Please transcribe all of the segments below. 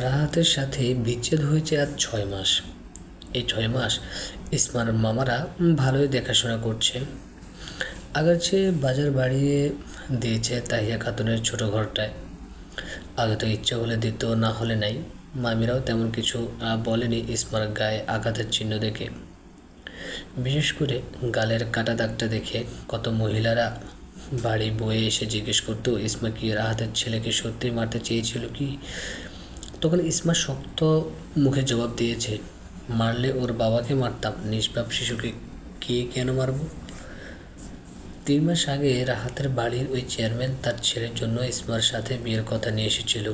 রাহাতের সাথে বিচ্ছেদ হয়েছে আজ 6 মাস। এই 6 মাস ইসমার মামারা ভালোই দেখাশোনা করছে। আগের চেয়ে বাজার বাড়িয়ে দিয়েছে তাহিয়া খাতুনের ছোট ঘরটায়। আগে তো ইচ্ছে হলে দিত, না হলে নাই। মামিরাও তেমন কিছু বলেনি ইসমার গায়ে আঘাতের চিহ্ন দেখে। বিশেষ করে গালের কাটা দাগটা দেখে কত মহিলারা বাড়ি বয়ে এসে জিজ্ঞেস করতো, ইসমা কি রাহাতের ছেলেকে সত্যি মারতে চেয়েছিল কি? তখন ইসমা শক্ত মুখে জবাব দিয়েছে, মারলে ওর বাবাকে মারতাম, নিষ্পাপ শিশুকে কে কেন মারব? 3 মাস আগে রাহাতের বাড়ির ওই চেয়ারম্যান তার ছেলের জন্য ইসমার সাথে বিয়ের কথা নিয়ে এসেছিল।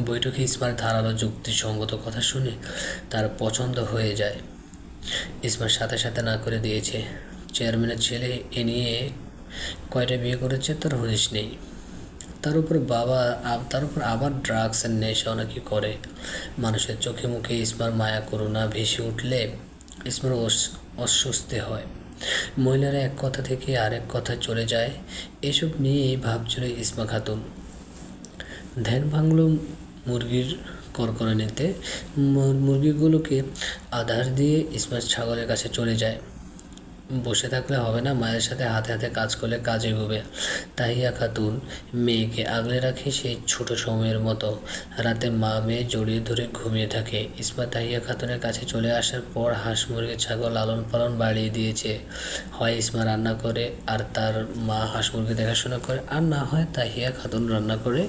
বৈঠকে ইসমার ধারালো যুক্তিসঙ্গত কথা শুনে তার পছন্দ হয়ে যায়। ইসমার সাথে সাথে না করে দিয়েছে। চেয়ারম্যানের ছেলে এ নিয়ে কয়টা বিয়ে করেছে তার হদিশ নেই। তার উপর আবার ড্রাগসের নেশাও নাকি করে। মানুষের চোখে মুখে ইসমার মায়া করুণা ভেসে উঠলে ইসমার অস্বস্তি হয়। মহিলারা এক কথা থেকে আরেক কথায় চলে যায়, এসব নিয়েই ভাবছিল ইসমা খাতুন। ধ্যান ভাঙল মুরগির কড়কড়ানিতে। মুরগিগুলোকে আধার দিয়ে ইসমা ছাগলের কাছে চলে যায়। বসে থাকলে হবে না, মায়ের সাথে হাতে হাতে কাজ করলে কাজ এগোবে। তাহিয়া খাতুন মেয়েকে আগলে রাখে সেই ছোট সময়ের মতো। রাতে মা মেয়ে জড়িয়ে ধরে ঘুমিয়ে থাকে। ইসমা তাহিয়া খাতুনের কাছে চলে আসার পর হাঁস মুরগি ছাগল লালন পালন বাড়িয়ে দিয়েছে। হয় ইসমা রান্না করে আর তার মা হাঁস মুরগি দেখাশোনা করে, আর না হয় তাহিয়া খাতুন রান্না করে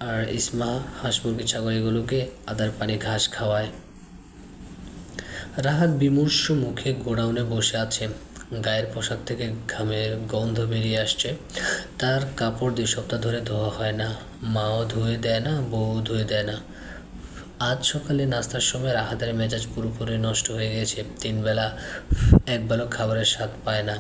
আর ইসমা হাঁস মুরগি ছাগল এগুলোকে আদার পানি ঘাস খাওয়ায়। রাহাত বিমর্ষ মুখে গোডাউনে বসে আছে। গায়ের পোশাক থেকে ঘামের গন্ধ বেরিয়ে আসছে। তার কাপড় 2 সপ্তাহ ধরে ধোয়া হয় না। মাও ধুয়ে দেয় না, বউ ধুয়ে দেয় না। আজ সকালে নাস্তার সময় রাহাতের মেজাজ পুরোপুরি নষ্ট হয়ে গেছে। 3 বেলা একবেলা খাবারের স্বাদ পায় না।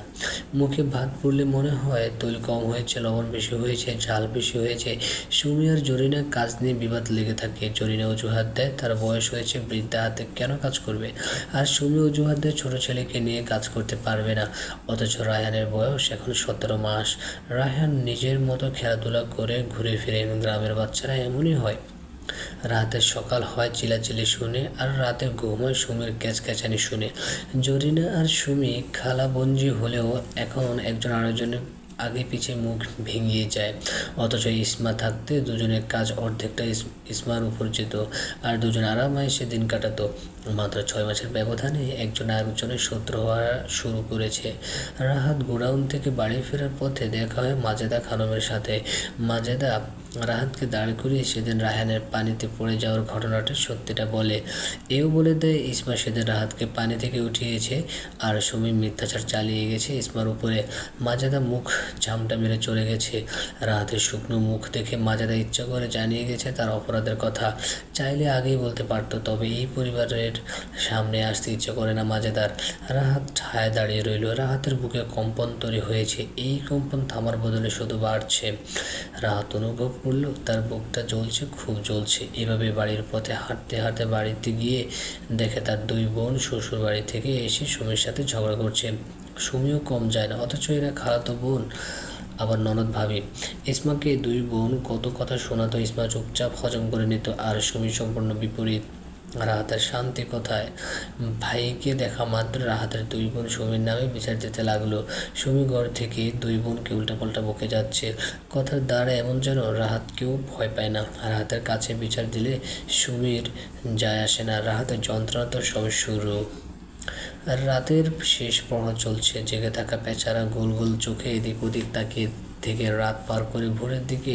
মুখে ভাত পড়লে মনে হয় তৈল কম হয়েছে, লবণ বেশি হয়েছে, ঝাল বেশি হয়েছে। সুমি আর জরিনা কাজ নিয়ে বিবাদ লেগে থাকে। জরিনা অজুহাত দেয় তার বয়স হয়েছে, বৃদ্ধা হাতে কেন কাজ করবে। আর সুমি অজুহাত দেয় ছোটো ছেলেকে নিয়ে কাজ করতে পারবে না। অথচ রায়হানের বয়স এখন 17 মাস। রায়হান নিজের মতো খেলাধুলা করে ঘুরে ফিরে। গ্রামের বাচ্চারা এমনই হয়। রাতের সকাল হয় চিল্লাচিল্লি শুনে, আর রাতে ঘুম হয় সুমির ক্যাচক্যাচানি শুনে। জরিনা আর সুমি খালাবঞ্জি হলেও এখন একজন আরেকজনের আগে পিছে মুখ ভেঙিয়ে যায়। অথচ ইসমা থাকতে দুজনের কাজ অর্ধেকটা ইসমার উপর যেত, আর দুজন আরামায়েশে দিন কাটাতো। মাত্র 6 মাসের ব্যবধানে একজন আরেকজনের শত্রু হওয়া শুরু করেছে। রাহাত গোডাউন থেকে বাড়ি ফেরার পথে দেখা হয় মাজেদা খানমের সাথে। মাজেদা রাহাতকে দাঁড় করিয়ে সেদিন রায়হানের পানিতে পড়ে যাওয়ার ঘটনাটা সত্যিটা বলে। এও বলে দেয় ইসমা সেদিন রাহাতকে পানি থেকে উঠিয়েছে আর সুমি মিথ্যাচার চালিয়ে গেছে ইসমার উপরে। মাজেদা মুখ ঝামটা মেরে চলে গেছে। রাহাতের শুকনো মুখ দেখে মাজেদা ইচ্ছা করে জানিয়ে গেছে তার অপরাধের কথা। চাইলে আগেই বলতে পারতো, তবে এই পরিবারের সামনে আসতে ইচ্ছে করে না মাজেদার। রাহাত ছায়া দাঁড়িয়ে রইল। রাহাতের বুকে কম্পন তৈরি হয়েছে। এই কম্পন থামার বদলে শুধু বাড়ছে। রাহাত অনুভব করলো তার বুকটা জ্বলছে, খুব জ্বলছে। এভাবে বাড়ির পথে হাঁটতে হাঁটতে বাড়িতে গিয়ে দেখে তার 2 বোন শ্বশুর বাড়ি থেকে এসে সুমির সাথে ঝগড়া করছে। সুমিও কম যায় না, অথচ এরা খালাতো বোন, আবার ননদ ভাবি। ইসমাকে 2 বোন কত কথা শোনাতো, ইসমা চুপচাপ হজম করে নিত। আর সুমি সম্পূর্ণ বিপরীত। রাহাতের শান্তি কোথায়? ভাইকে দেখা মাত্র রাহাতের 2 বোন সুমির নামে বিচার দিতে লাগলো। সুমি ঘর থেকে 2 বোনকে উল্টাপাল্টা বকে যাচ্ছে। কথার দ্বারা এমন যেন রাহাতকেও ভয় পায় না। রাহাতের কাছে বিচার দিলে সুমির যায় আসে না। রাহাতের যন্ত্রণা তো সবে শুরু। রাতের শেষ প্রহর চলছে। জেগে থাকা বেচারা গোল গোল চোখে এদিক ওদিক তাকিয়ে থেকে রাত পার করে ভোরের দিকে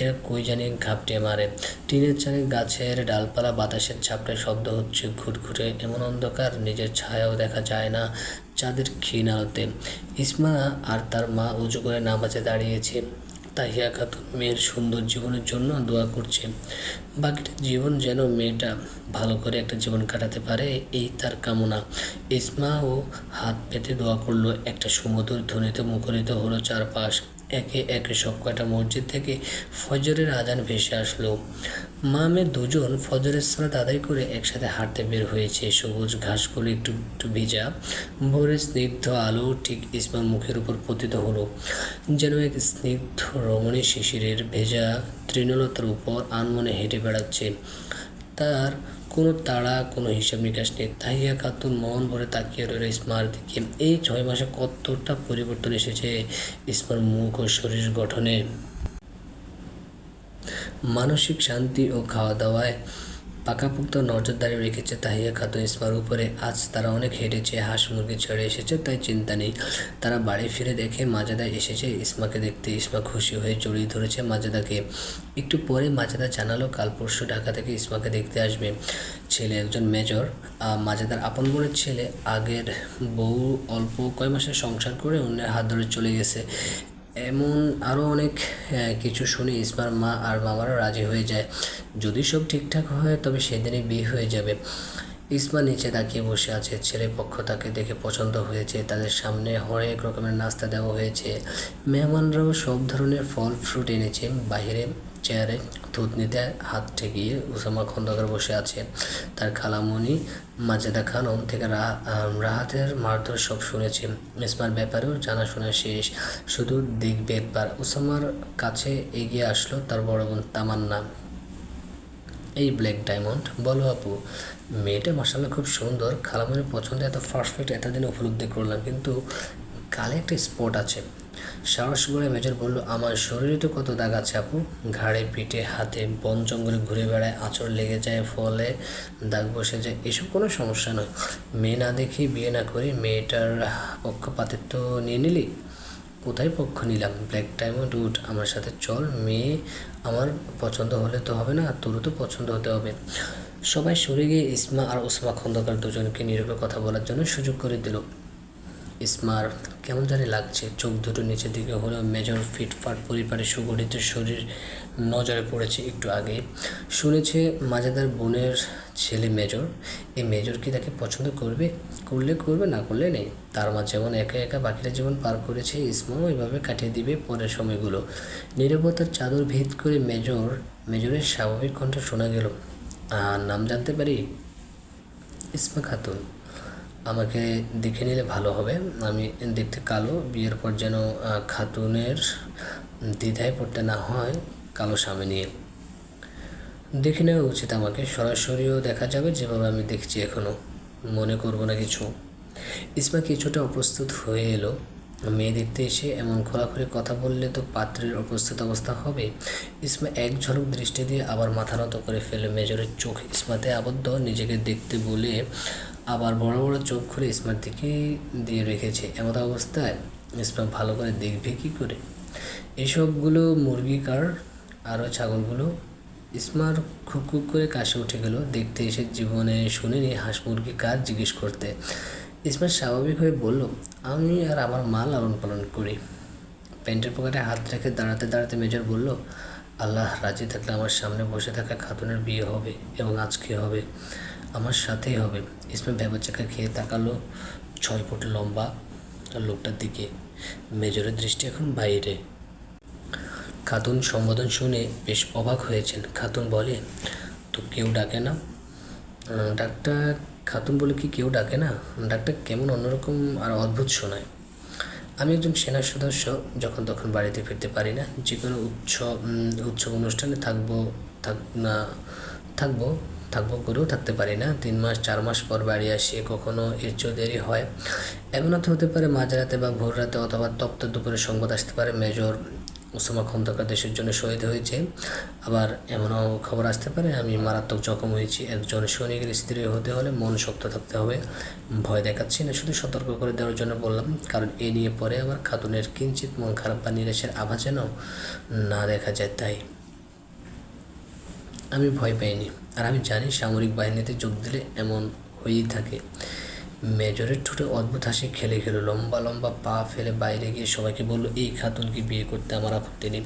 এরা কই জানি ঘাপটে মারে। টিনের চালে গাছের ডালপালা বাতাসের ঝাপটায় শব্দ হচ্ছে ঘুটঘুটে। এমন অন্ধকার নিজের ছায়াও দেখা যায় না চাঁদের ক্ষীণ আলোতে। ইসমা আর তার মা উঁচু করে নামাজে দাঁড়িয়েছে। তাহিয়া খাতুন মেয়ের সুন্দর জীবনের জন্য দোয়া করছে। বাকিটা জীবন যেন মেয়েটা ভালো করে একটা জীবন কাটাতে পারে, এই তার কামনা। ইসমাও হাত পেতে দোয়া করলো। একটা সুমধুর ধ্বনিতে মুখরিত হলো চারপাশ। একে একে সব কয়টা মসজিদ থেকে ফজরের আজান ভেসে আসলো। মা মেয়ে দুজন ফজরের সালাত আদায় করে একসাথে হাঁটতে বের হয়েছে। সবুজ ঘাসগুলো একটু একটু ভিজা, ভোরের স্নিগ্ধ আলো ঠিক ইসমার মুখের উপর পতিত হলো, যেন এক স্নিগ্ধ রমণী শিশিরের ভেজা তৃণলতার উপর আনমনে হেঁটে বেড়াচ্ছে। তার কোনো তাড়া, কোনো হিসাব নিকাশ নেই। তাহিয়া খাতুন মন ভরে তাকিয়ে রইল ইসমার দিকে। এই 6 মাসে কতটা পরিবর্তন এসেছে ইসমার মুখ ও শরীর গঠনে। মানসিক শান্তি ও খাওয়া দাওয়ায় পাকাপোক্ত নজরদারি রেখেছে তাহিয়া খাতুন ইসমার উপরে। আজ তারা অনেক হেঁটেছে, হাঁস মুরগি ছেড়ে এসেছে, তাই চিন্তা নেই। তারা বাড়ি ফিরে দেখে মাজেদা এসেছে ইসমাকে দেখতে। ইসমা খুশি হয়ে জড়িয়ে ধরেছে মাজেদাকে। একটু পরে মাজেদা জানালো কাল পরশু ঢাকা থেকে ইসমাকে দেখতে আসবে। ছেলে একজন মেজর, মাজেদার আপন বোনের ছেলে। আগের বউ অল্প কয় মাসে সংসার করে অন্যের হাত ধরে চলে গেছে। এমন আরও অনেক কিছু শুনে ইসমার মা আর মামারও রাজি হয়ে যায়। যদি সব ঠিকঠাক হয় তবে সেদিনই বিয়ে হয়ে যাবে। ইসমা নিচে তাকিয়ে বসে আছে। ছেলে পক্ষ তাকে দেখে পছন্দ হয়েছে। তাদের সামনে হরেক রকমের নাস্তা দেওয়া হয়েছে। মেহমানরাও সব ধরনের ফল ফ্রুট এনেছে। বাহিরে চেয়ারে থুতনিতে হাত ঠেকিয়ে উসামা খন্দকার বসে আছে। তার খালামণি মাজেদা খানম থেকে রাহাতের মারধর সব শুনেছে। ইসমার ব্যাপারেও জানাশোনা শেষ, শুধু দেখবে একবার। উসামার কাছে এগিয়ে আসলো তার বড় বোন তামান্না। এই ব্ল্যাক ডায়মন্ড, বলো আপু, মেয়েটা মাশাআল্লাহ খুব সুন্দর। খালামণির পছন্দ এত পারফেক্ট এতদিন উপলব্ধি করলাম, কিন্তু গালে একটা স্পট আছে। সাহস করে মেজর বলল, আমার শরীরে তো কত দাগ আছে আপু, ঘাড়ে পিঠে হাতে, বন জঙ্গলে ঘুরে বেড়ায়, আঁচড় লেগে যায়, ফলে দাগ বসে যায়, এসব কোনো সমস্যা নয়। মেয়ে না দেখি বিয়ে না করি, মেয়েটার পক্ষপাতিত্ব নিয়ে নিলি? কোথায় পক্ষ নিলাম? ব্ল্যাক ডায়মন্ড উঠ, আমার সাথে চল। মেয়ে আমার পছন্দ হলে তো হবে না, তোরও তো পছন্দ হতে হবে। সবাই সরে গিয়ে ইসমা আর ওসমা খন্দকার দুজনকে নীরবে কথা বলার জন্য সুযোগ করে দিল। ইসমার কেমন জানি লাগছে। চোখ দুটো নিচের দিকে হলেও মেজর ফিটফাট পরিবারের সুগঠিত শরীর নজরে পড়েছে একটু আগে। শুনেছে মাজেদার বোনের ছেলে মেজর। এই মেজর কি তাকে পছন্দ করবে? করলে করবে, না করলে নেই। তার মা যেমন একা একা বাকিটা জীবন পার করেছে, ইসমাও এভাবে কাটিয়ে দিবে পরের সময়গুলো। নীরবতার চাদর ভেদ করে মেজরের স্বাভাবিক কণ্ঠ শোনা গেল, নাম জানতে পারি? ইসমা খাতুন। আমাকে দেখে নিলে ভালো হবে। আমি দেখতে কালো, বিয়ের পর যেন খাতুনের দ্বিধায় পড়তে না হয় কালো স্বামী নিয়ে। দেখে নেওয়া উচিত আমাকে, সরাসরিও দেখা যাবে যেভাবে আমি দেখছি এখনও। মনে করবো না কিছু। ইসমা কিছুটা অপ্রস্তুত হয়ে এলো। মেয়ে দেখতে এসে এমন খোলাখুলি কথা বললে তো পাত্রের অপ্রস্তুত অবস্থা হবে। ইসমা এক ঝলক দৃষ্টি দিয়ে আবার মাথা নত করে ফেলে। মেজরের চোখ ইসমাতে আবদ্ধ। নিজেকে দেখতে বলে আবার বড় বড় চোখ খুলে ইসমার দিকে দিয়ে রেখেছে। এমত অবস্থায় ইসমা ভালো করে দেখবে কী করে? এসবগুলো মুরগি কার আর ওই ছাগলগুলো? ইসমার খুব খুব করে কাশি উঠে গেল। দেখতে এসে জীবনে শুনিনি হাঁস মুরগি কার জিজ্ঞেস করতে। ইসমা স্বাভাবিক হয়ে বলল, আমি আর আমার মা লালন পালন করি। প্যান্টের পকেটে হাত রেখে দাঁড়াতে দাঁড়াতে মেজর বলল, আল্লাহ রাজি থাকলে আমার সামনে বসে থাকা খাতুনের বিয়ে হবে, এবং আজকে হবে, আমার সাথেই হবে। ইসমা ভ্যাবাচাকা খেয়ে তাকালো 6 ফুট লম্বা লোকটার দিকে। মেজরের দৃষ্টি এখন বাইরে। খাতুন সম্বোধন শুনে বেশ অবাক হয়েছেন। খাতুন বলে, তো কেউ ডাকে না? ডাক্তার খাতুন বলে, কি কেউ ডাকে না? ডাক্তার কেমন অন্যরকম আর অদ্ভুত শোনায়। আমি একজন সেনা সদস্য, যখন তখন বাড়িতে ফিরতে পারি না। যে কোনো উৎসব অনুষ্ঠানে থাকবো করেও থাকতে পারি না। 3 মাস 4 মাস পর বাড়ি আসি, কখনো এর চেয়েও দেরি হয়। এমন হতে পারে মাঝরাতে বা ভোর রাতে, অথবা তপ্ত দুপুরে সংবাদ আসতে পারে মেজর ওসামা খন্দকার দেশের জন্য শহীদ হয়েছে। আবার এমনও খবর আসতে পারে আমি মারাত্মক জখম হয়েছি। একজন সৈনিকের স্ত্রী হতে হলে মন শক্ত থাকতে হবে। ভয় দেখাচ্ছি না, শুধু সতর্ক করে দেওয়ার জন্য বললাম, কারণ এ নিয়ে পরে আবার খাতুনের কিঞ্চিত মন খারাপ বা নিরাশের আভা যেন না দেখা যায়। তাই আমি ভয় পাইনি। আর আমি জানি সামরিক বাহিনীতে যোগ দিলে এমন হয়েই থাকে। মেজরের ঠোঁটে অদ্ভুত হাসি খেলে গেল। লম্বা লম্বা পা ফেলে বাইরে গিয়ে সবাইকে বলল, এই খাতুনকে বিয়ে করতে আমার আপত্তি নেই।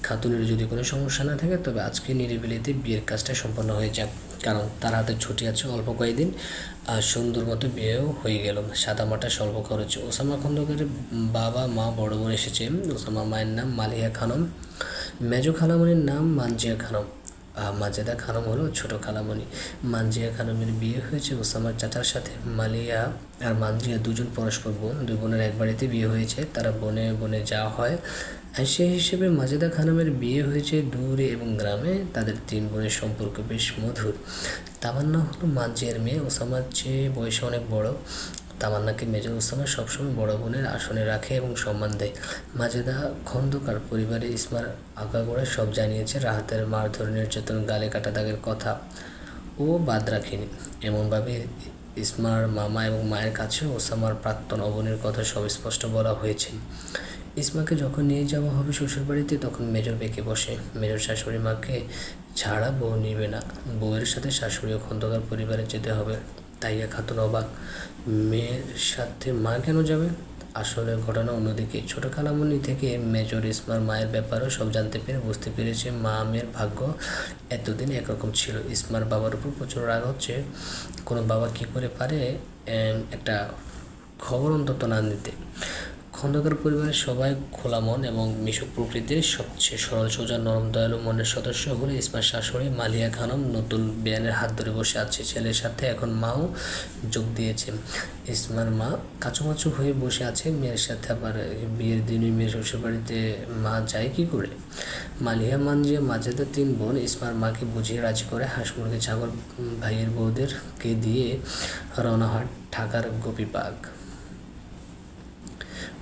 খাতুনের যদি কোনো সমস্যা না থাকে তবে আজকে নিরিবিলিতে বিয়ের কাজটা সম্পন্ন হয়ে যাক, কারণ তার হাতে ছুটি আছে অল্প কয়েকদিন, আর সুন্দর মতো বিয়েও হয়ে গেল সাদামাটা স্বল্প খরচে। ওসামা খন্দকারের বাবা মা বড় বোন এসেছে। ওসামা মায়ের নাম মালিয়া খানম, মেজো খালামণির নাম মানজিয়া খানম, মাজেদা খানম হলো ছোট খালামণি। মানজিয়া খানমের বিয়ে হয়েছে ওসামার চাচার সাথে। মালিয়া আর মানজিয়া দুজন পরস্পর বোন, দুই বোনের এক বাড়িতে বিয়ে হয়েছে, তারা বনে বনে যাওয়া হয়। আর সেই হিসেবে মাজেদা খানমের বিয়ে হয়েছে দূরে এবং গ্রামে। তাদের তিন বোনের সম্পর্ক বেশ মধুর। তামান্না হলো মানজিয়ার মেয়ে, ওসামার চেয়ে বয়সে অনেক বড়। তামান্নাকে মেজর ওসামা সবসময় বড় বোনের আসনে রাখে এবং সম্মান দেয়। মাজেদা খন্দকার পরিবারে ইসমার আগাগোড়া সব জানিয়েছে, রাহাতের মারধর, নির্যাতন, গালে কাটা দাগের কথা ও বাদ রাখেনি। এমনভাবে ইসমার মামা এবং মায়ের কাছে ওসামার প্রাক্তন অবনীর কথা সব স্পষ্ট বলা হয়েছে। ইসমাকে যখন নিয়ে যাওয়া হবে শ্বশুরবাড়িতে তখন মেজর বেঁকে বসে। মেজর শাশুড়ি মাকে ছাড়া বউ নিবে না, বউয়ের সাথে শাশুড়ি ও খন্দকার পরিবারে যেতে হবে। তাইয়া খাতুন অবাক, মেয়ের সাথে মা কেন যাবে? আসলে ঘটনা অন্যদিকে। ছোট খালামণি থেকে মেজর ইসমার মায়ের ব্যাপারেও সব জানতে পেরে বুঝতে পেরেছে মা মেয়ের ভাগ্য এতদিন একরকম ছিল। ইসমার বাবার উপর প্রচুর রাগ হচ্ছে। কোনো বাবা কী করে পারে একটা খবর অন্তত না নিতে। খন্দকার পরিবারের সবাই খোলা মন এবং মিশুক প্রকৃতির, সবচেয়ে সরল সোজা নরম দয়ালু মনের সদস্য হলে ইসমার শাশুড়ি মালিয়া খানম নতুন বেয়ানের হাত ধরে বসে আছে। ছেলের সাথে এখন মাও যোগ দিয়েছে। ইসমার মা কাচুমাচু হয়ে বসে আছে মেয়ের সাথে। আবার বিয়ের দিনই মেয়ে শ্বশুরবাড়িতে মা যায় কী করে? মালিয়া, মানজিয়া, মাজেদা তিন বোন ইসমার মাকে বুঝিয়ে রাজি করে হাঁস মুরগি ছাগল ভাইয়ের বউদেরকে দিয়ে রওনা হয় ঢাকার গোপীবাগ।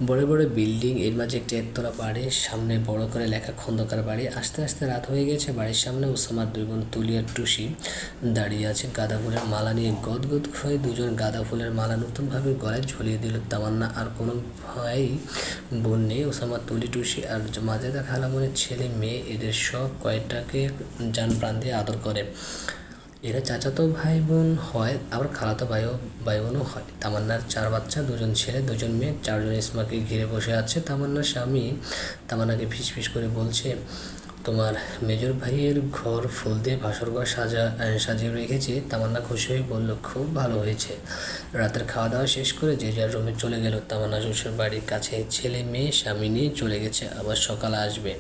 বড় বড় বিল্ডিং, এর মাঝে একটি একতলা বাড়ি, সামনে বড় করে লেখা খন্দকার বাড়ি। আস্তে আস্তে রাত হয়ে গেছে। বাড়ির সামনে ওসামার দুই বোন তুলি আর টুসি দাঁড়িয়ে আছে গাঁদা ফুলের মালা নিয়ে। গদগদ হয়ে দুজন গাঁদা ফুলের মালা নতুনভাবে গলায় ঝুলিয়ে দিল। তামান্না আর কোনো ভাই বোন নেই। ওসামা, তুলি, টুসি আর মাজেদা খালামণির ছেলে মেয়ে, এদের সব কয়টাকে জান প্রাণ দিয়ে আদর করে। এরা চাচাতো ভাই বোন হয়, আবার খালাতো ভাই বোনও হয়। তামান্নার 4 বাচ্চা, 2জন ছেলে 2জন মেয়ে, 4জন ইসমাকে ঘিরে বসে আছে। তামান্নার স্বামী তামান্নাকে ফিসফিস করে বলছে, তোমার মেজর ভাইয়ের ঘর ফুল দিয়ে বাসর ঘর সাজিয়ে রেখেছি। তামান্না খুশি হয়ে বলল, খুব ভালো হয়েছে। রাতের খাওয়া দাওয়া শেষ করে যে যার রুমে চলে গেল। তামান্না শ্বশুর বাড়ির কাছে ছেলে মেয়ে স্বামী নিয়ে চলে গেছে, আবার সকালে আসবে।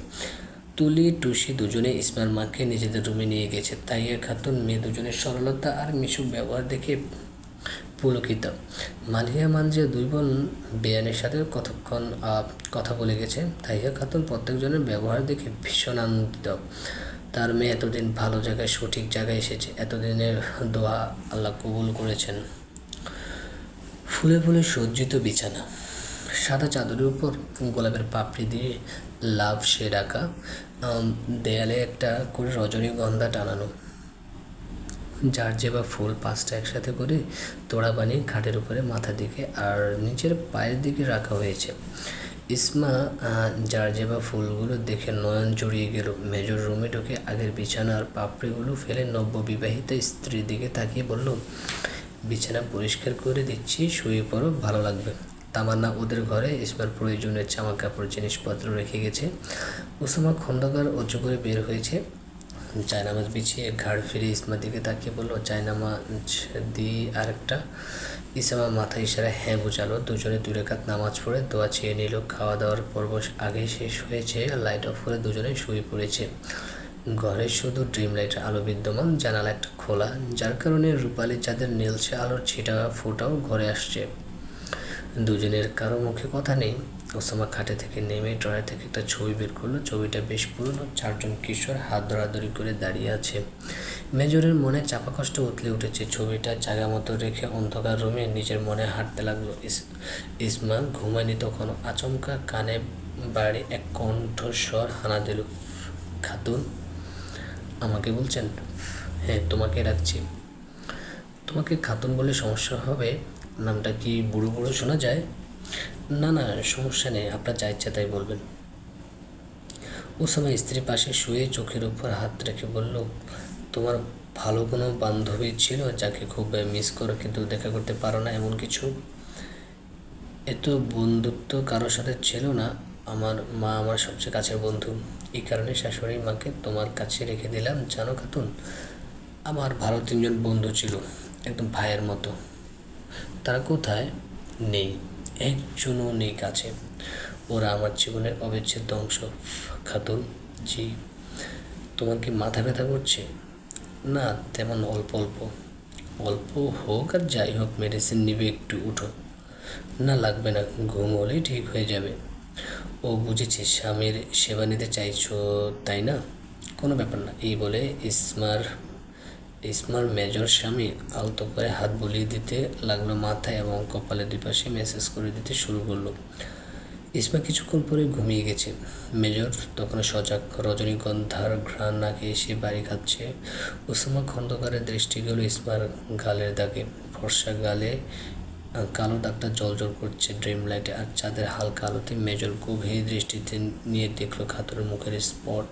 তুলি, টুসি দুজনে ইসমার মাকে নিজেদের রুমে নিয়ে গেছে। তাইয়া খাতুন মেয়ে দুজনের সরলতা আর মিশুক ব্যবহার দেখে পুলকিত। মালিয়া, মানজিয়া দুই বোন বেয়ানের সাথে কতক্ষণ কথা বলে গেছে। তাইয়া খাতুন প্রত্যেকজনের ব্যবহার দেখে ভীষণ আনন্দিত। তার মেয়ে এতদিন ভালো জায়গায়, সঠিক জায়গায় এসেছে। এতদিনের দোয়া আল্লাহ কবুল করেছেন। ফুলে ফুলে সজ্জিত বিছানা, সাদা চাদরের উপর গোলাপের পাপড়ি দিয়ে লাভ শেড আঁকা, দেয়ালে একটা করে রজনীগন্ধা টানানো, যার যে বা ফুল 5টা একসাথে করে তোড়া বানিয়ে খাটের উপরে মাথা দিকে আর নিচের পায়ের দিকে রাখা হয়েছে। ইসমা যার যে বা ফুলগুলো দেখে নয়ন জড়িয়ে গেল। মেজর রুমে ঢুকে আগের বিছানার পাপড়িগুলো ফেলে নব্যবিবাহিতা স্ত্রীর দিকে তাকিয়ে বলল, বিছানা পরিষ্কার করে দিচ্ছি, শুয়ে পড়ো, ভালো লাগবে। তামান্না ওদের ঘরে ইসমার প্রয়োজনীয় জামা কাপড় জিনিসপত্র রেখে গেছে। ওসামা খন্দকার অজু করে বের হয়েছে। চায়নামাজ বিছিয়ে ঘাড় ফিরে ইসমার দিকে তাকিয়ে বলল, চায়নামাজ দিই আরেকটা। ইসমার মাথা ইশারায় হ্যাঁ বোঝালো। দুজনে 2 রাকাত নামাজ পড়ে দোয়া চেয়ে নিল। খাওয়া দাওয়ার পর্ব আগেই শেষ হয়েছে। লাইট অফ করে দুজনে শুয়ে পড়েছে। ঘরে শুধু ড্রিম লাইটের আলো বিদ্যমান, জানালা একটা খোলা, যার কারণে রূপালি চাঁদের নীলচে আলোর ছিটা ফোটাও ঘরে আসছে। দুজনের কারো মুখে কথা নেই। ওসামা খাটে থেকে নেমে ড্রয়ার থেকে একটা ছবি বের করলো। ছবিটা বেশ পুরনো। 4জন কিশোর হাত ধরাধরি করে দাঁড়িয়ে আছে। মেজরের মনে চাপা কষ্ট উতলে উঠেছে। ছবিটা জায়গা মতো রেখে অন্ধকার রুমে নিজের মনে হাঁটতে লাগলো। ইসমা ঘুমায়নি তখনও। আচমকা কানে বাড়ি এক কণ্ঠস্বর হানা দিল, খাতুন আমাকে বলছেন? হ্যাঁ, তোমাকে রাখছি। তোমাকে খাতুন বলে সমস্যা হবে? নামটা কি বুড়ো বুড়ো শোনা যায়? না না, সমস্যা নেই, আপনার যা ইচ্ছা তাই বলবেন। ওসামা স্ত্রীর পাশে শুয়ে চোখের উপর হাত রেখে বলল, তোমার ভালো কোনো বান্ধবী ছিল যাকে খুব মিস করো কিন্তু দেখা করতে পারো না, এমন কিছু? এত বন্ধুত্ব কারোর সাথে ছিল না। আমার মা আমার সবচেয়ে কাছের বন্ধু, এই কারণে শাশুড়ি মাকে তোমার কাছে রেখে দিলাম। জানো খাতুন, আমার ভালো 3জন বন্ধু ছিল, একদম ভাইয়ের মতো। তারা কোথায়? নেই, একজনও নেই কাছে। ওরা আমার জীবনের অবিচ্ছেদ্য অংশ খাতুন। জি। তোমার কি মাথা ব্যথা করছে? না, তেমন অল্প অল্প। অল্প হোক আর যাই হোক, মেডিসিন নিবে, একটু উঠো। না লাগবে না, ঘুম হলেই ঠিক হয়ে যাবে। ও বুঝেছি, স্বামীর সেবা নিতে চাইছো তাই না? কোনো ব্যাপার না, এই বলে ইসমার মেজর স্বামী আলতো করে হাত বুলিয়ে দিতে লাগলো মাথায় এবং কপালে 2 পাশে মেসেজ করে দিতে শুরু করলো। ইসমা কিছুক্ষণ পরে ঘুমিয়ে গেছে। মেজর তখন সজাগ, রজনীগন্ধার ঘ্রাণ নাকে এসে বাড়ি খাচ্ছে। ওসামা খন্দকারের দৃষ্টি গেল ইসমার গালের দাগে। ফর্সা গালে কালো দাগটা জলজল করছে ড্রিম লাইটে, আর চাঁদের হালকা আলোতে মেজর গভীর দৃষ্টিতে নিয়ে দেখলো খাতুনের মুখের স্পট।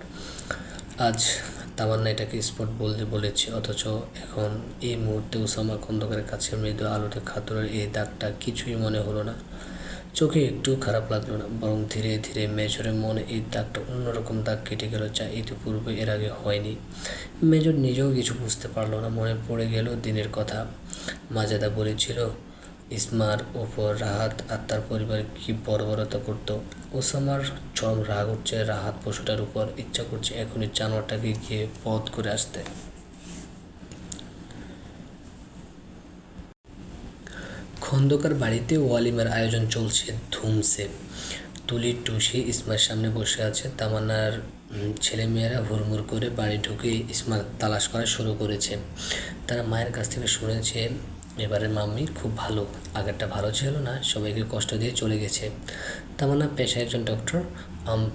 আজ তামান্না এটাকে স্পট বলতে বলেছে, অথচ এখন এই মুহূর্তে ওসামা খন্দকারের কাছে মৃদু আলোতে খাতুনের এই দাগটা কিছুই মনে হলো না। চোখে একটু খারাপ লাগলো না, বরং ধীরে ধীরে মেজরের মনে এই দাগটা অন্যরকম দাগ কেটে গেল, যা ইতিপূর্বে এর আগে হয়নি। মেজর নিজেও কিছু বুঝতে পারলো না। মনে পড়ে গেল দিনের কথা। মাজেদা বলেছিল ইসমার ওপর রাহাত আর তার পরিবার কি বর্বরতা করত। ওসামার চরম রাগ উঠছে রাহাত পশুটার উপর। ইচ্ছা করছে এখনই জানোয়ারটাকে গিয়ে বধ করে আসতে। খন্দকার বাড়িতে ওয়ালিমার আয়োজন চলছে ধুমসে। তুলি টুসি ইসমার সামনে বসে আছে। তামান্নার ছেলেমেয়েরা হুড়মুড় করে বাড়ি ঢুকে ইসমার তালাশ করা শুরু করেছে। তারা মায়ের কাছ থেকে শুনেছে এবারের মাম্মি খুব ভালো, আগেরটা ভালো ছিল না, সবাইকে কষ্ট দিয়ে চলে গেছে। তামান্না পেশায় একজন ডক্টর,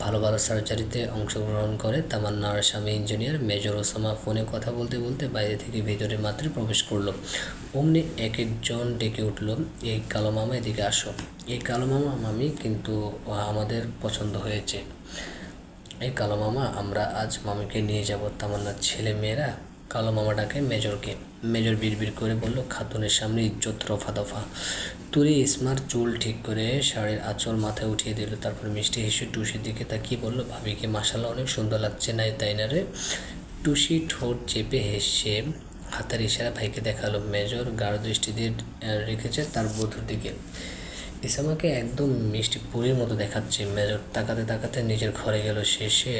ভালো ভালো সার্জারিতে অংশগ্রহণ করে। তামান্নার স্বামী ইঞ্জিনিয়ার। মেজর ওসামা ফোনে কথা বলতে বলতে বাইরে থেকে ভিতরে মাত্র প্রবেশ করলো। অমনি এক একজন ডেকে উঠলো, এই কালো মামা এদিকে আসো। এই কালো মামা মামি কিন্তু আমাদের পছন্দ হয়েছে। এই কালো মামা, আমরা আজ মামিকে নিয়ে যাব। তামান্নার ছেলে মেয়েরা কালো মামাটাকে মেজরকে। মেজর বিড়বিড় করে বলল, খাতুনের সামনে ইজ্জত রফা দফা। তুলি ইসমার চুল ঠিক করে শাড়ির আঁচল মাথায় উঠিয়ে দিল। তারপর মিষ্টি হেসে টুসির দিকে তাকিয়ে বলল, ভাবিকে মাশাআল্লাহ অনেক সুন্দর লাগছে না তাই না রে? টুসি ঠোঁট চেপে হেসে হাতের ইশারা ভাইকে দেখালো। মেজর গাঢ় দৃষ্টি দিয়ে রেখেছে তার বধূর দিকে। ইসামাকে একদম মিষ্টি পুরীর মতো দেখাচ্ছে। মেজর তাকাতে তাকাতে নিজের ঘরে গেল। শেষে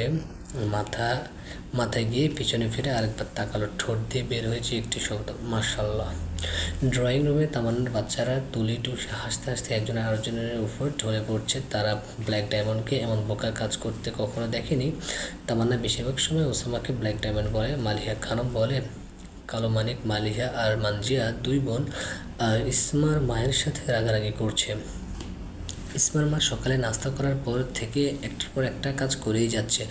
মাথায় গিয়ে পিছনে ফিরে আরেকবার তাকালো। ঠোঁট দিয়ে বের হয়েছে একটি শব্দ, মাশাআল্লাহ। ড্রয়িং রুমে তামান্নার বাচ্চারা তুলি টুসি হাসতে হাসতে একজন আরেকজনের উপর ঢলে পড়ছে। তারা ব্ল্যাক ডায়মন্ডকে এমন বোকা কাজ করতে কখনো দেখেনি। তামান্না বেশিরভাগ সময় ওসামাকে ব্ল্যাক ডায়মন্ড বলে, মালিহা খানম বলে কালো মানিক। মালিহা আর মানজিয়া 2 বোন আর ইসমার মায়ের সাথে রাগারাগি করছে। ইসমার মা সকালে নাস্তা করার পর থেকে একটার পর একটা কাজ করেই যাচ্ছে।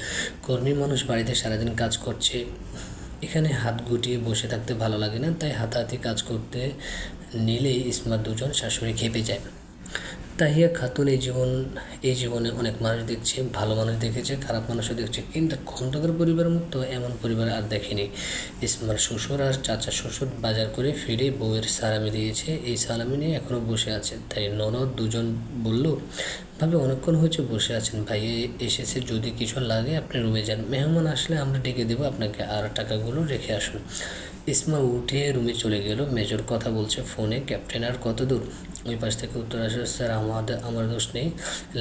কর্মী মানুষ, বাড়িতে সারাদিন কাজ করছে, এখানে হাত গুটিয়ে বসে থাকতে ভালো লাগে না, তাই হাতাহাতি কাজ করতে নিলেই ইসমার 2জন শাশুড়ি খেপে যায়। তাহিয়া খাতুন এই জীবনে অনেক মানুষ দেখছে, ভালো মানুষ দেখেছে, খারাপ মানুষও দেখছে, কিন্তু খন্দকার পরিবারের মতো এমন পরিবার আর দেখেনি। ইসমার শ্বশুর আর চাচা শ্বশুর বাজার করে ফিরে বউয়ের সালামি দিয়েছে। এই সালামি নিয়ে এখনও বসে আছে। তাই ননদ 2জন বলল, ভাবে অনেকক্ষণ হয়েছে বসে আছেন, ভাই এসেছে, যদি কিছু লাগে আপনি রুমে যান, মেহমান আসলে আমরা ডেকে দেবো আপনাকে, আর টাকাগুলো রেখে আসুন। ইসমা উঠে রুমে চলে গেল। মেজর কথা বলছে ফোনে। ক্যাপ্টেন আর কত দূর? ওই পাশ থেকে উত্তর আসে, স্যার আমার দোষ নেই,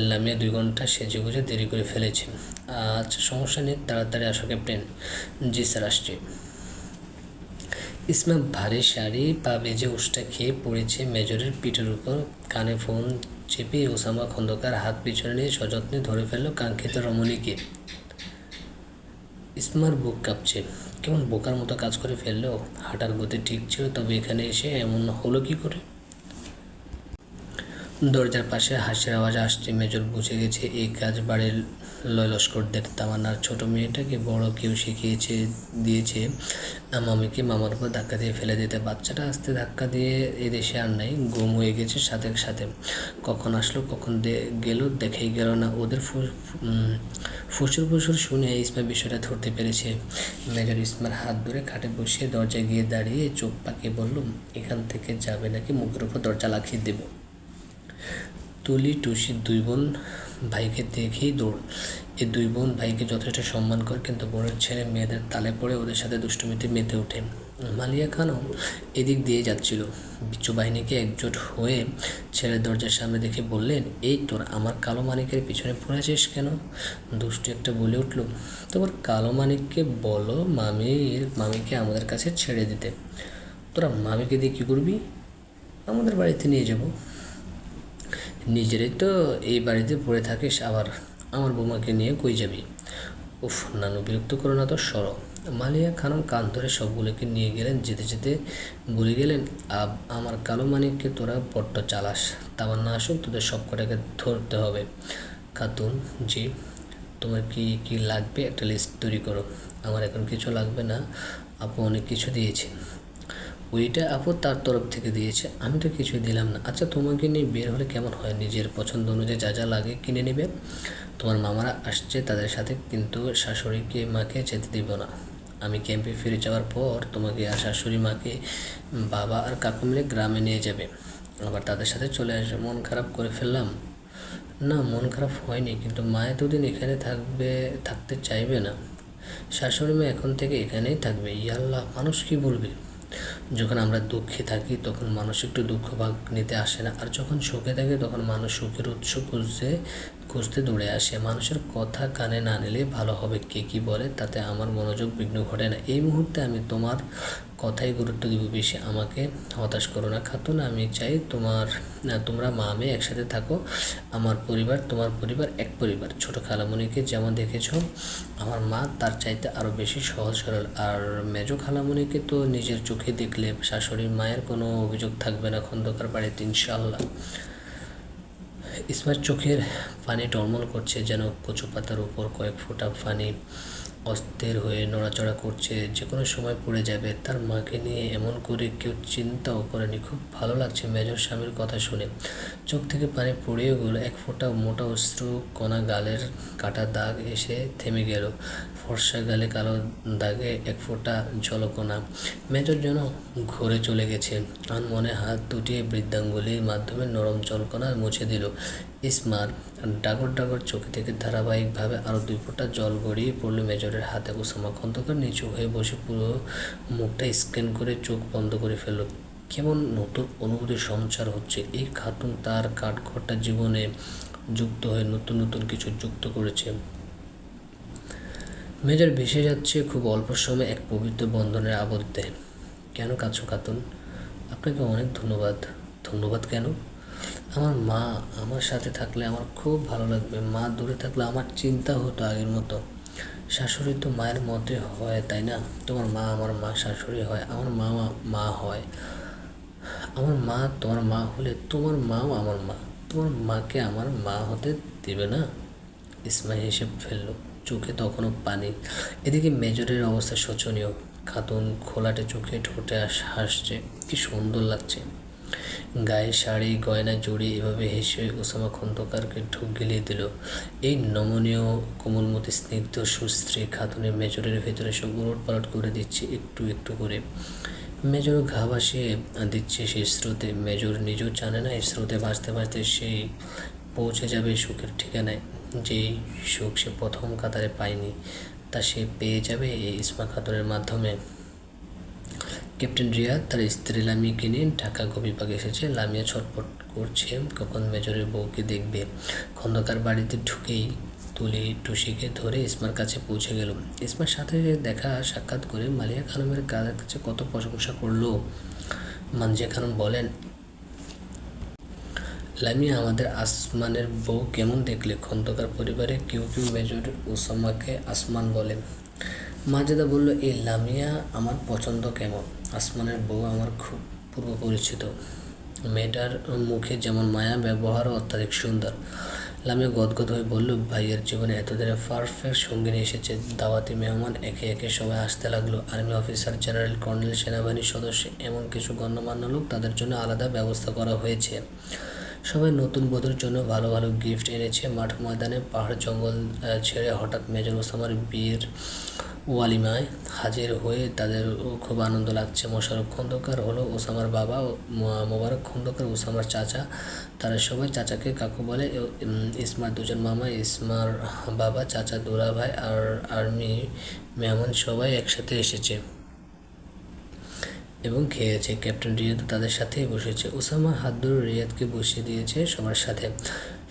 লামিয়া 2 ঘন্টা সেজে গুজে দেরি করে ফেলেছি। আচ্ছা সমস্যা নেই, তাড়াতাড়ি আসো ক্যাপ্টেন। জি স্যার, আসছি। ইসমা ভারী শাড়ি, পা বেজে উষ্টা খেয়ে পড়েছে মেজরের পিঠের উপর। কানে ফোন চেপে ওসামা খন্দকার হাত পিছনে নিয়ে সযত্নে ধরে ফেললো কাঙ্ক্ষিত রমণীকে। ইসমার বুক কাঁপছে, কেমন বোকার মতো কাজ করে ফেললো। হাঁটার গতি ঠিক ছিল, তবে এখানে এসে এমন হলো কি করে? দরজার পাশে হাসির আওয়াজ আসছে। মেজর বুঝে গেছে এই কাজ বাড়ির লস্করদের। তামান্নার ছোট মেয়েটাকে বড় কেউ শিখিয়েছে দিয়েছে মামিকে মামার উপর ধাক্কা দিয়ে ফেলে দিতে। বাচ্চাটা আস্তে ধাক্কা দিয়ে এদেশে আর নাই, গুম হয়ে গেছে সাথে সাথে। কখন আসলো কখন গেল দেখেই গেল না। ওদের ফুসুর ফুসুর শুনে ইসমা বিষয়টা ধরতে পেরেছে। মেজর ইসমার হাত ধরে খাটে বসিয়ে দরজায় গিয়ে দাঁড়িয়ে চোখ পাকিয়ে বলল, এখান থেকে যাবে নাকি মুখের উপর দরজা লাগিয়ে দেব। তুলি টুসি দুই বোন ভাইকে দেখেই দৌড়। এই দুই বোন ভাইকে যথেষ্ট সম্মান করে, কিন্তু বোনের ছেলে মেয়েদের তালে পড়ে ওদের সাথে দুষ্টুমিতে মেতে ওঠে। মালিয়া খানও এদিক দিয়ে যাচ্ছিল। বিচ্ছু বাহিনীকে একজোট হয়ে ছেলের দরজার সামনে দেখে বললেন, এই তোর আমার কালো মানিকের পিছনে পড়েছিস কেন? দুষ্টু একটা বলে উঠল, তোমার কালো মানিককে বলো মামিকে আমাদের কাছে ছেড়ে দিতে। তোরা মামিকে দিয়ে কী করবি? আমাদের বাড়িতে নিয়ে যাব। নিজেরাই তো এই বাড়িতে পড়ে থাকিস, আবার আমার বৌমাকে নিয়ে কই যাবি? উফ নানু, বিরক্ত করো না তো, সরো। মালিয়া খানম কান ধরে সবগুলোকে নিয়ে গেলেন। যেতে যেতে বলে গেলেন, আমার কালো মানিককে তোরা বড্ড চালাস। তামান্না আসুক, তোদের সব কটাকে ধরতে হবে। খাতুন জি, তোমার কি কি লাগবে একটা লিস্ট তৈরি করো। আমার এখন কিছু লাগবে না, আপু অনেক কিছু দিয়েছে। ওইটা আপু তার তরফ থেকে দিয়েছে, আমি তো কিছুই দিলাম না। আচ্ছা, তোমাকে নিয়ে বের হলে কেমন হয়? নিজের পছন্দ অনুযায়ী যা যা লাগে কিনে নেবে। তোমার মামারা আসছে তাদের সাথে, কিন্তু শাশুড়িকে মাকে যেতে দিব না। আমি ক্যাম্পে ফিরে যাওয়ার পর তোমাকে আর শাশুড়ি মাকে বাবা আর কাকু মিলে গ্রামে নিয়ে যাবে, আবার তাদের সাথে চলে আসবে। মন খারাপ করে ফেললাম? না, মন খারাপ হয়নি, কিন্তু মা এতদিন এখানে থাকতে চাইবে না। শাশুড়ি মা এখন থেকে এখানেই থাকবে। ইয়াল্লাহ, মানুষ কি বলবে? যখন আমরা দুঃখে থাকি তখন মানুষ একটু দুঃখ ভাগ নিতে আসে না, আর যখন সুখে থাকে তখন মানুষ সুখের উৎস খুঁজতে দৌড়ে আসে। মানুষের কথা কানে না নিলে ভালো হবে, কে কী বলে তাতে আমার মনোযোগ বিঘ্ন ঘটে না। এই মুহূর্তে আমি তোমার কথাই গুরুত্ব দিব বেশি। আমাকে হতাশ করো না খাতুন। আমি চাই তোমরা মা মেয়ে একসাথে থাকো। আমার পরিবার তোমার পরিবার এক পরিবার। ছোট খালামণিকে যেমন দেখেছ আমার মা, তার চাইতে আরও বেশি সহজ সরল। আর মেজো খালামণিকে তো নিজের চোখে দেখলে শাশুড়ির মায়ের কোনো অভিযোগ থাকবে না খন্দকার বাড়িতে, ইনশাআল্লাহ। ইসমার চোখের পানি টলমল করছে, যেন কচু পাতার উপর কয়েক ফোঁটা পানি অস্থির হয়ে নড়াচড়া করছে, যে কোনো সময় পড়ে যাবে। তার মাকে নিয়ে এমন করে কেউ চিন্তাও করেনি। খুব ভালো লাগছে মেজর স্বামীর কথা শুনে। চোখ থেকে পানি পড়েও গেল। এক ফোঁটা মোটা অশ্রু কণা গালের কাটা দাগ এসে থেমে গেল। ফর্সা গালে কালো দাগে এক ফোঁটা জলকণা। মেজর যেন ঘরে চলে গেছে। আনমনে হাত দুটিয়ে বৃদ্ধাঙ্গুলির মাধ্যমে নরম জলকণা মুছে দিল। ইসমার ডাগর ডাগর চোখ থেকে ধারাবাহিকভাবে আরও দুই ফোঁটা জল গড়িয়ে পড়ল মেজরের হাতে। ওসামা খন্দকার নিচু হয়ে বসে পুরো মুখটা স্ক্যান করে চোখ বন্ধ করে ফেলল। কেমন নতুন অনুভূতির সঞ্চার হচ্ছে। এই খাতুন তার কাঠখোট্টা জীবনে যুক্ত হয়ে নতুন নতুন কিছু যুক্ত করেছে। মেজর ভেসে যাচ্ছে খুব অল্প সময় এক পবিত্র বন্ধনের আবদ্ধে। কেন কাঁদছো খাতুন? আপনাকে অনেক ধন্যবাদ। ধন্যবাদ কেন? আমার মা আমার সাথে থাকলে আমার খুব ভালো লাগবে। মা দূরে থাকলে আমার চিন্তা হতো আগের মতো। শাশুড়ি তো মায়ের মতে হয়, তাই না? তোমার মা আমার মা, শাশুড়ি হয় আমার মা হয়। আমার মা তোমার মা হলে তোমার মাও আমার মা। তোমার মাকে আমার মা হতে দেবে না? ইসমাইল হেসে ফেলল, চোখে তখনও পানি। এদিকে মেজরের অবস্থা শোচনীয়। খাতুন খোলাটে চোখে ঠোঁটে হাসছে। কি সুন্দর লাগছে। গায়ে শাড়ি গয়না জড়িয়ে এভাবে হেসে ওসামা খন্দকারকে ঢোক গিলিয়ে দিল। এই নমনীয় কোমলমতি স্নিগ্ধ সুশ্রী খাতুনের মেজরের ভেতরে সব উলট পালট করে দিচ্ছে একটু একটু করে। মেজরও ঘা ভাসিয়ে দিচ্ছে সেই স্রোতে। মেজর নিজেও জানে না এই স্রোতে ভাসতে ভাসতে সেই পৌঁছে যাবে সুখের ঠিকানায়। যেই সুখ সে প্রথম কাতারে পায়নি, তা সে পেয়ে যাবে এই ইসমা খাতুনের মাধ্যমে। ক্যাপ্টেন রিয়াদ তার স্ত্রী লামিয়াকে নিয়ে ঢাকা গোপীবাগ এসেছে। লামিয়া ছটফট করছে কখন মেজরের বউকে দেখবে। খন্দকার বাড়িতে ঢুকেই তুলি টুসিকে ধরে ইসমার কাছে পৌঁছে গেল। ইসমার সাথে দেখা সাক্ষাৎ করে মালিয়া খানমের কাছে কত প্রশংসা করলো। মানজিয়া খানম বলেন, লামিয়া আমাদের আসমানের বউ কেমন দেখলে? খন্দকার পরিবারে কেউ কেউ মেজর ওসামাকে আসমান বলে। মাজেদা বলল, এই লামিয়া আমার পছন্দ কেমন? আসমানের বউ আমার খুব পূর্ব পরিচিত। মেয়েটার মুখে যেমন মায়া, ব্যবহারও অত্যাধিক সুন্দর। লামিয়া গদগদ হয়ে বলল, ভাইয়ের জীবনে এতদিনে পারফেক্ট সঙ্গিনী এসেছে। দাওয়াতি মেহমান একে একে সবাই আসতে লাগলো। আর্মি অফিসার, জেনারেল, কর্নেল, সেনাবাহিনীর সদস্য, এমন কিছু গণ্যমান্য লোক, তাদের জন্য আলাদা ব্যবস্থা করা হয়েছে। সবাই নতুন বধূর জন্য ভালো ভালো গিফট এনেছে। মাঠ ময়দানে, পাহাড় জঙ্গল ছেড়ে হঠাৎ মেজর ওসামার বিয়ের ওয়ালিমায় হাজির হয়ে তাদের খুব আনন্দ লাগছে। মোশাররফ খন্দকার হলো ওসামার বাবা, মোবারক খন্দকার ওসামার চাচা। তারা সবাই চাচাকে কাকু বলে। ইসমার দুজন মামা, ইসমার বাবা, চাচা, দুরা ভাই আর আর্মি মেহমান সবাই একসাথে এসেছে এবং খেয়েছে। ক্যাপ্টেন রিয়াদ তাদের সাথেই বসেছে। ওসামা হাত ধরে রিয়াদকে বসিয়ে দিয়েছে সবার সাথে।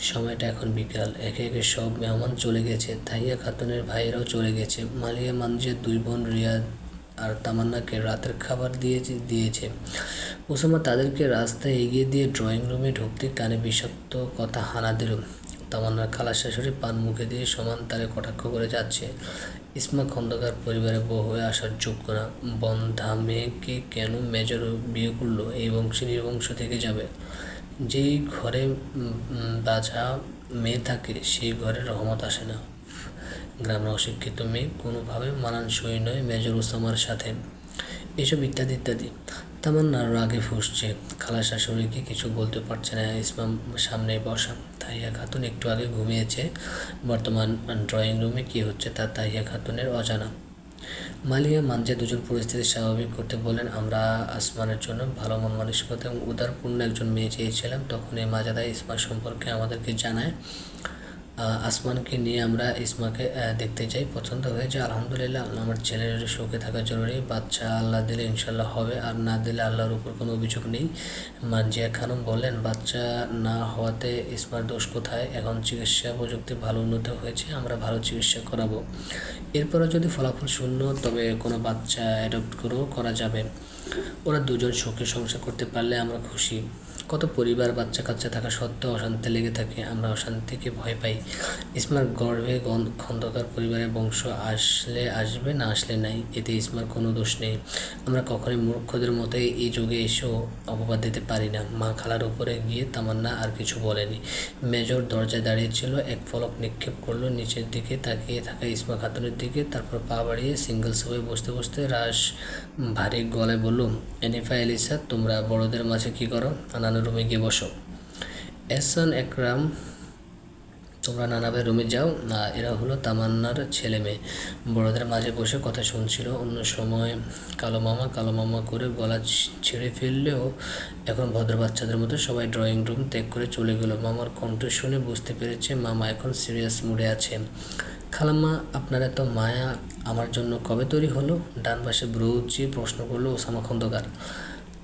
সময়টা এখন বিকাল। একে একে সব মেহমান চলে গেছে। তাহিয়া খাতুনের ভাইয়েরাও চলে গেছে। মালিয়া মানজের দুই বোন রিয়াদ আর তামান্নাকে রাতের খাবার দিয়েছে। ওসামা তাদেরকে রাস্তায় এগিয়ে দিয়ে ড্রয়িং রুমে ঢুকতে কানে বিষাক্ত কথা হানা দিল। তামান্নার খালা শাশুড়ি পান মুখে দিয়ে সমান তারে কটাক্ষ করে যাচ্ছে। ইসমা খন্দকার পরিবারে বউ হয়ে আসার যোগ্য না। বন্ধা মেয়েকে কেন মেজর বিয়ে করলো? এই বংশে নির্বংশ থেকে যাবে। যেই ঘরে বাছা মেয়ে থাকে সেই ঘরে রহমত আসে না। গ্রামের অশিক্ষিত মেয়ে কোনোভাবে মানানসই নয় মেজর ওসামার সাথে। এসব ইত্যাদি ইত্যাদি। তামান্না রাগে ফুঁসছে। খালা শাশুড়িকে কিছু বলতে পারছে না। ইসমাম সামনে বসা। তাহিয়া খাতুন একটু আগে ঘুমিয়েছে। বর্তমান ড্রয়িং রুমে কী হচ্ছে তা তাহিয়া খাতুনের অজানা। মালিয়া মানজে দুজন পরিস্থিতি স্বাভাবিক করতে বললেন, আমরা আসমানের জন্য ভালো মন মানসিকতা এবং উদারপূর্ণ একজন মেয়ে চেয়েছিলাম। তখন এই মাজাদা ইসমার সম্পর্কে আমাদেরকে জানায়। আসমানকে নিয়ে আমরা ইসমাকে দেখতে যাই। পছন্দ হয়েছে আলহামদুলিল্লাহ। আমার ছেলের সুখে থাকা জরুরি। বাচ্চা আল্লাহ দিলে ইনশাল্লাহ হবে, আর না দিলে আল্লাহর উপর কোনো অভিযোগ নেই। মানজিয়া খানম বললেন, বাচ্চা না হওয়াতে ইসমার দোষ কোথায়? এখন চিকিৎসা প্রযুক্তি ভালো উন্নত হয়েছে, আমরা ভালো চিকিৎসা করাবো। এরপরও যদি ফলাফল শূন্য, তবে কোনো বাচ্চা অ্যাডপ্ট করা যাবে। ওরা দুজন সুখে সংসার করতে পারলে আমরা খুশি। কত পরিবার বাচ্চা কাচ্চা থাকা সত্ত্বেও অশান্তি লেগে থাকে। আমরা অশান্তিকে ভয় পাই। ইসমার গর্ভে খন্দকার পরিবারের বংশ আসলে আসবে, না আসলে নাই। এতে ইসমার কোনো দোষ নেই। আমরা কখনোই মূর্খদের মতোই এই যুগে এসেও অপবাদ দিতে পারি না। মা খালার উপরে গিয়ে তামান্না আর কিছু বলেনি। মেজর দরজায় দাঁড়িয়েছিল। এক পলক নিক্ষেপ করলো নিচের দিকে তাকিয়ে থাকা ইসমা খাতুনের দিকে। তারপর পা বাড়িয়ে সিঙ্গেল সোফায় বসতে বসতে রাশ ভারী গলায় বলল, এনিফা, এলিসা, তোমরা বড়দের মাঝে কী করো? নানার রুমে গিয়ে বসো। এহসান, একরাম, তোমরা নানাভাই রুমে যাও। এরা হলো তামান্নার ছেলে মেয়ে। বড়দের মাঝে বসে কথা শুনছিল। অন্য সময় কালো মামা করে গলা ছিঁড়ে ফেললেও এখন ভদ্র বাচ্চাদের মতো সবাই ড্রয়িং রুম ত্যাগ করে চলে গেল। মামার কণ্ঠ শুনে বুঝতে পেরেছে মামা এখন সিরিয়াস মুডে আছে। খালাম্মা, আপনার এত মায়া আমার জন্য কবে তৈরি হলো? ডান পাশে ব্রু উঁচিয়ে প্রশ্ন করলো ওসামা খন্দকার।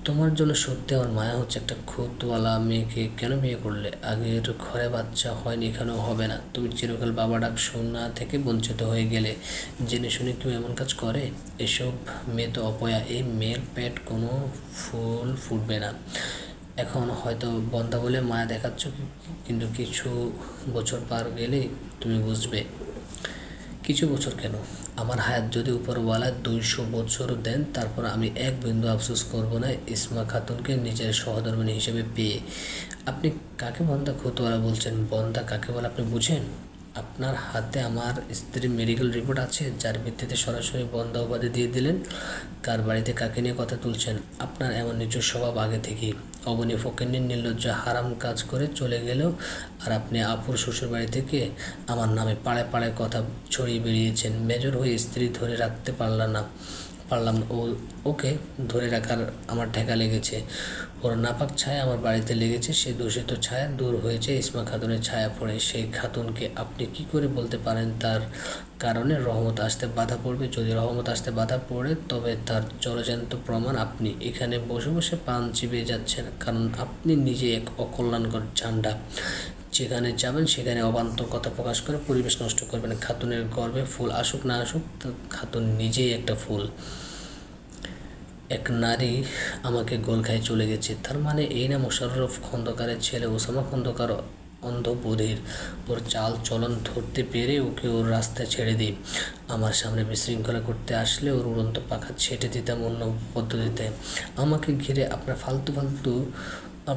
তোমার জন্য সত্যি আমার মায়া হচ্ছে। একটা খুঁতওয়ালা মেয়েকে কেন বিয়ে করলে? আগের ঘরে বাচ্চা হয়নি, এখানেও হবে না। তুমি চিরকাল বাবা ডাক শোনা থেকে বঞ্চিত হয়ে গেলে। জেনে শুনে কেউ এমন কাজ করে? এসব মেয়ে তো অপয়া। এই মেয়ের পেট কোনো ফুল ফুটবে না। এখন হয়তো বন্ধা বলে মায়া দেখাচ্ছ, কিন্তু কিছু বছর পার গেলেই তুমি বুঝবে। কিছু বছর কেন, আমার হায়াত যদি উপরওয়ালা 200 বছর দেন, তারপর আমি এক বিন্দু আফসোস করব না ইসমা খাতুনকে নিজের সহধর্মিণী হিসেবে পেয়ে। আপনি কাকে বন্ধা খুতওয়ালা বলছেন? বন্ধা কাকে বলে আপনি বুঝেন? আপনার হাতে আমার স্ত্রীর মেডিকেল রিপোর্ট আছে, যার ভিত্তিতে সরাসরি বন্ধা উপাধি দিয়ে দিলেন। কার বাড়িতে কাকে নিয়ে কথা তুলছেন? আপনার এমন নিচুর স্বভাব আগে থেকেই। অবনী ফকিন্নির নির্লজ্জ হারাম কাজ করে চলে গেলেও আর আপনি আপুর শ্বশুর বাড়ি থেকে আমার নামে পাড়ায় পাড়ায় কথা ছড়িয়ে বেরিয়েছেন। মেজর হয়ে স্ত্রী ধরে রাখতে পারলাম ওকে ধরে রাখার আমার ঠেকা লেগেছে। ওর নাপাক ছায়া আমার বাড়িতে লেগেছে। সে দূষিত ছায়া দূর হয়েছে ইসমা খাতুনের ছায়া পড়ে। সেই খাতুনকে আপনি কি করে বলতে পারেন তার কারণে রহমত আসতে বাধা পড়বে? যদি রহমত আসতে বাধা পড়ে, তবে তার জলজ্যান্ত প্রমাণ আপনি এখানে বসে বসে পান চিবিয়ে যাচ্ছেন। কারণ আপনি নিজে এক অকল্যাণকর ঝান্ডা। যেখানে যাবেন সেখানে অবান্তর কথা প্রকাশ করে পরিবেশ নষ্ট করবেন। খাতুনের গর্ভে ফুল আসুক না আসুক, খাতুন নিজেই একটা ফুল। এক নারী আমাকে গোল খায় চলে গেছে, তার মানে এই না মোশাররফ খন্দকারের ছেলে ওসামা খন্দকার অন্ধ বধির? ওর চাল চলন ধরতে পেরে ওকে ওর রাস্তায় ছেড়ে দিই। আমার সামনে বিশৃঙ্খলা করতে আসলে ওর উড়ন্ত পাখা ছেটে দিতাম অন্য পদ্ধতিতে। আমাকে ঘিরে আপনার ফালতু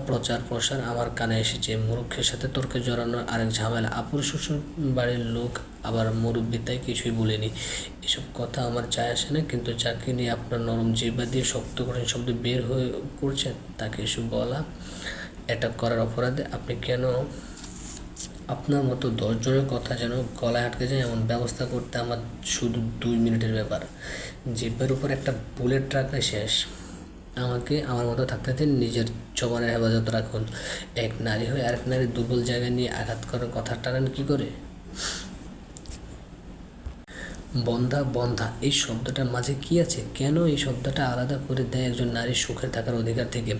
প্রচার প্রসার আমার কানে এসেছে। মুরুক্ষের সাথে তর্কে জড়ানোর আরেক ঝামেলা। আপুর শ্বশুর বাড়ির লোক আবার মুরব্বি, তাই কিছুই বলিনি। এসব কথা আমার যায় আসে না, কিন্তু যাকে নিয়ে আপনার নরম জিহ্বা দিয়ে শক্ত কঠিন শব্দ বের হয়ে করছেন তাকে এসব বলা অ্যাটাক করার অপরাধে আপনি কেন আপনার মতো 10 জনের কথা যেন গলায় আটকে যায় এমন ব্যবস্থা করতে আমার শুধু 2 মিনিটের ব্যাপার। জিহ্বার উপর একটা বুলেট রাখলে শেষ। আমাকে আমার মতো থাকতে দিন, নিজের জবানের হেফাজত রাখুন। এক নারী হয়ে আরেক নারীর দুর্বল জায়গায় নিয়ে আঘাত করার কথা টানেন কী করে? বন্ধা বন্ধা এই শব্দটার মাঝে কি আছে? কেন এই শব্দটা আলাদা করে দেয় একজন নারীর সুখে থাকার অধিকার থেকে?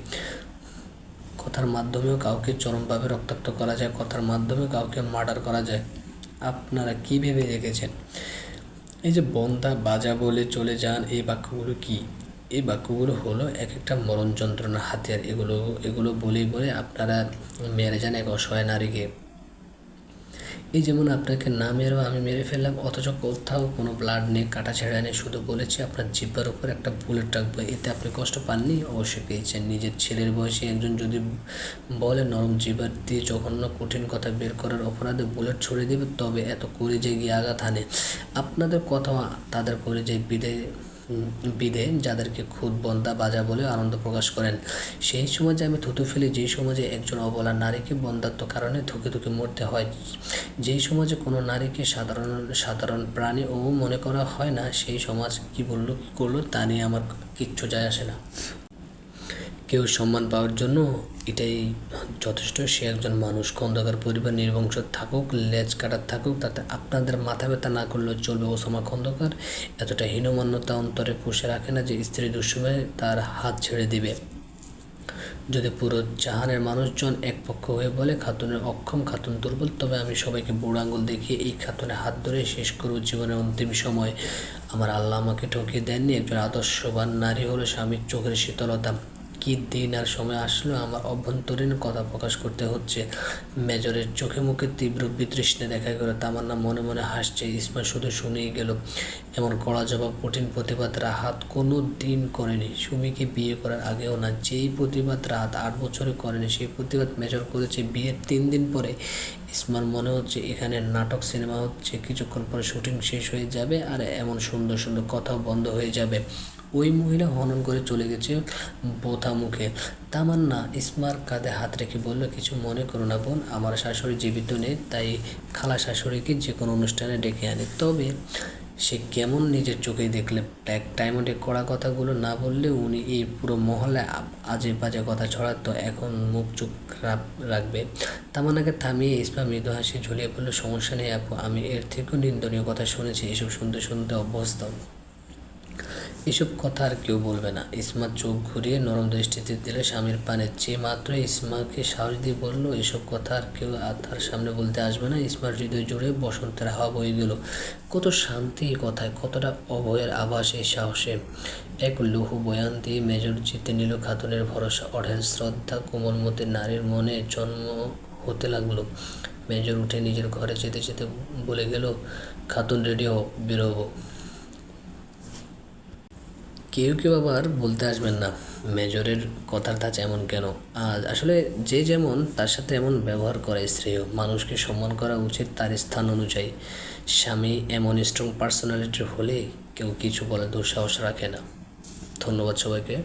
কথার মাধ্যমেও কাউকে চরমভাবে রক্তাক্ত করা যায়, কথার মাধ্যমে কাউকে মার্ডার করা যায়। আপনারা কী ভেবে রেখেছেন? এই যে বন্ধা বাজা বলে চলে যান, এই বাক্যগুলো কি? এই বাক্যগুলো হলো এক একটা মরণ যন্ত্রণার হাতিয়ার। এগুলো বলে আপনারা মেরে যান এক অসহায় নারীকে। এই যেমন আপনাকে না মেরেও আমি মেরে ফেললাম, অথচ কোথাও কোনো ব্লাড নেই, কাটা ছেঁড়া নেই, শুধু বলেছি আপনার জিহ্বার উপর একটা বুলেট রাখবো। এতে আপনি কষ্ট পাননি? অবশ্যই পেয়েছেন। নিজের ছেলের বয়সে একজন যদি বলে নরম জিহ্বার দিয়ে জঘন্য কঠিন কথা বের করার অপরাধে বুলেট ছড়ে দেবে, তবে এত কলিজায় গিয়ে আঘাত হানে। আপনাদের কথা তাদের কলিজায় বিধে যাদেরকে খুদ বন্ধা বাজা বলে আনন্দ প্রকাশ করেন। সেই সমাজে আমি থুতু ফেলি যেই সমাজে একজন অবলা নারীকে বন্ধাত্ম কারণে ধুকে ধুকে মরতে হয়, যেই সমাজে কোনো নারীকে সাধারণ প্রাণী ও মনে করা হয় না, সেই সমাজ কি বললো কি করলো তা নিয়ে আমার কিচ্ছু যায় আসে না। কেউ সম্মান পাওয়ার জন্য এটাই যথেষ্ট, সে একজন মানুষ। খন্দকার পরিবার নির্বংশ থাকুক, লেজ কাটার থাকুক, তাতে আপনাদের মাথা ব্যথা না করলেও চলবে। ওসামা খন্দকার এতটা হীনমান্যতা অন্তরে পুষে রাখে না যে স্ত্রী দুঃসময়ে তার হাত ছেড়ে দিবে। যদি পুরো জাহানের মানুষজন এক পক্ষ হয়ে বলে খাতুনের অক্ষম, খাতুন দুর্বল, তবে আমি সবাইকে বুড়ো আঙুল দেখিয়ে এই খাতুনের হাত ধরে শেষ করব জীবনের অন্তিম সময়। আমার আল্লাহ আমাকে ঠকিয়ে দেননি। একজন আদর্শবান নারী হলো স্বামীর চোখের শীতলতা। কি দিন আর সময় আসলো আমার অভ্যন্তরীণ কথা প্রকাশ করতে হচ্ছে। মেজরের চোখে মুখে তীব্র বিতৃষ্ণা দেখা গেল। তামান্না মনে মনে হাসছে। ইসমা শুধু শুনেই গেল। এমন কড়া জবাব, কঠিন প্রতিবাদ রাহাত কোনো দিন করেনি, সুমিকে বিয়ে করার আগেও না। যেই প্রতিবাদ রাহাত 8 বছরে করেনি, সেই প্রতিবাদ মেজর করেছে বিয়ের 3 দিন পরে। ইসমার মনে হচ্ছে এখানে নাটক সিনেমা হচ্ছে, কিছুক্ষণ পরে শুটিং শেষ হয়ে যাবে আর এমন সুন্দর সুন্দর কথাও বন্ধ হয়ে যাবে। ওই মহিলা হনন করে চলে গেছে বোথা মুখে। তামান্না ইসমার কাঁধে হাত রেখে বলল, কিছু মনে করো না বোন, আমার শাশুড়ি জীবিত নেই, তাই খালা শাশুড়িকে যে কোনো অনুষ্ঠানে ডেকে আনে। তবে সে কেমন নিজের চোখেই দেখলে। ব্ল্যাক ডায়মন্ডে কড়া কথাগুলো না বললে উনি এই পুরো মহলে আজে বাজে কথা ছড়াতো। এখন মুখ চুপ রাখবে। তামান্নাকে থামিয়ে ইসমা মৃদু হাসি ঝুলিয়ে বলল, সমস্যা নেই আপু, আমি এর থেকেও নিন্দনীয় কথা শুনেছি। এসব শুনতে শুনতে অভ্যস্ত। এসব কথা আর কেউ বলবে না। ইসমা চোখ ঘুরিয়ে নরম দৃষ্টিতে দিলে স্বামীর পানে চেয়ে মাত্র ইসমাকে সাহস দিয়ে বলল, এসব কথা আর কেউ তার সামনে বলতে আসবে না। ইসমার হৃদয় জুড়ে বসন্তের হাওয়া বয়ে গেল। কত শান্তি এই কথায়, কতটা অভয়ের আভাস এই সাহসে। এক লৌহ বয়ান দিয়ে মেজর জিতে নিল খাতুনের ভরসা, অঢেল শ্রদ্ধা কোমলমতি নারীর মনে জন্ম হতে লাগলো। মেজর উঠে নিজের ঘরে যেতে যেতে বলে গেল, খাতুন রেডি হও, বেরোবো। কেউ কেউ আবার বলতে আসবেন না, মেজরের কথার ধাঁচ এমন কেন? আসলে যে যেমন তার সাথে এমন ব্যবহার করে শ্রেয়। মানুষকে সম্মান করা উচিত তার স্থান অনুযায়ী। স্বামী এমন স্ট্রং পার্সোনালিটির হলে কেউ কিছু বলে দুঃসাহস রাখে না। ধন্যবাদ সবাইকে।